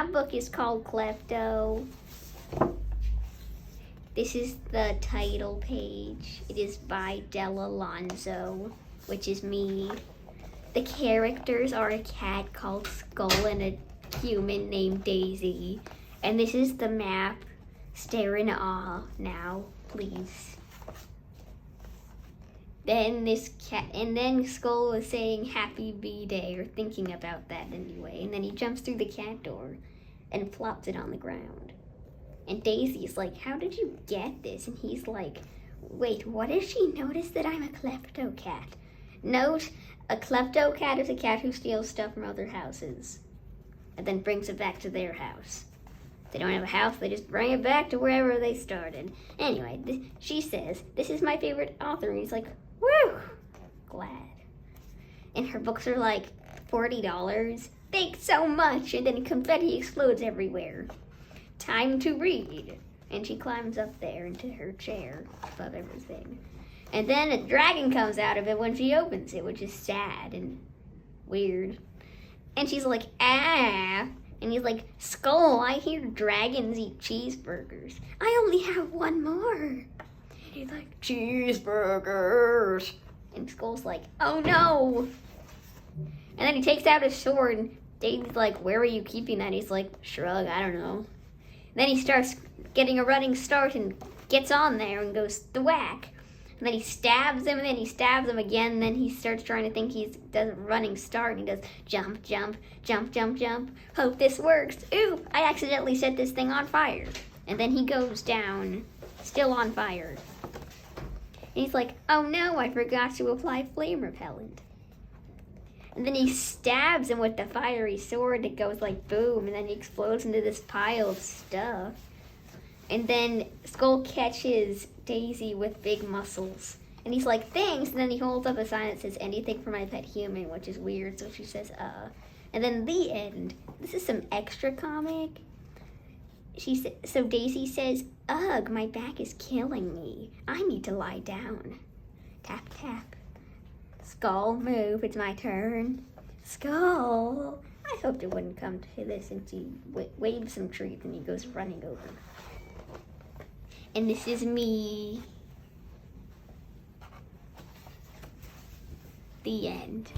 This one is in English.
book is called Klepto. This is the title page. It is by Della, which is me. The characters are a cat called Skull and a human named Daisy. And this is the map. Stare in awe now, please. Then then Skull was saying Happy B-Day, or thinking about that anyway. And then he jumps through the cat door and flops it on the ground. And Daisy's like, how did you get this? And he's like, wait, what if she noticed that I'm a klepto cat? Note, a klepto cat is a cat who steals stuff from other houses and then brings it back to their house. If they don't have a house, they just bring it back to wherever they started. Anyway, she says, this is my favorite author. And he's like, woo, glad. And her books are like $40. Thanks so much. And then confetti explodes everywhere. Time to read. And she climbs up there into her chair above everything. And then a dragon comes out of it when she opens it, which is sad and weird. And she's like, ah. And he's like, Skull, I hear dragons eat cheeseburgers. I only have one more. And he's like, cheeseburgers. And Skull's like, oh no. And then he takes out his sword, and Daisy's like, where are you keeping that? He's like, shrug, I don't know. And then he starts getting a running start and gets on there and goes thwack. And then he stabs him, and then he stabs him again, and then he starts trying to think he does a running start, and he does jump, jump, jump, jump, jump. Hope this works. Ooh, I accidentally set this thing on fire. And then he goes down, still on fire. And he's like, oh no, I forgot to apply flame repellent. And then he stabs him with the fiery sword, and it goes like boom, and then he explodes into this pile of stuff. And then Skull catches Daisy with big muscles. And he's like, thanks. And then he holds up a sign that says, anything for my pet human, which is weird. So she says, And then the end. This is some extra comic. So Daisy says, ugh, my back is killing me. I need to lie down. Tap, tap. Skull, move. It's my turn. Skull. I hoped it wouldn't come to this. And she waves some trees and he goes running over. And this is me. The end.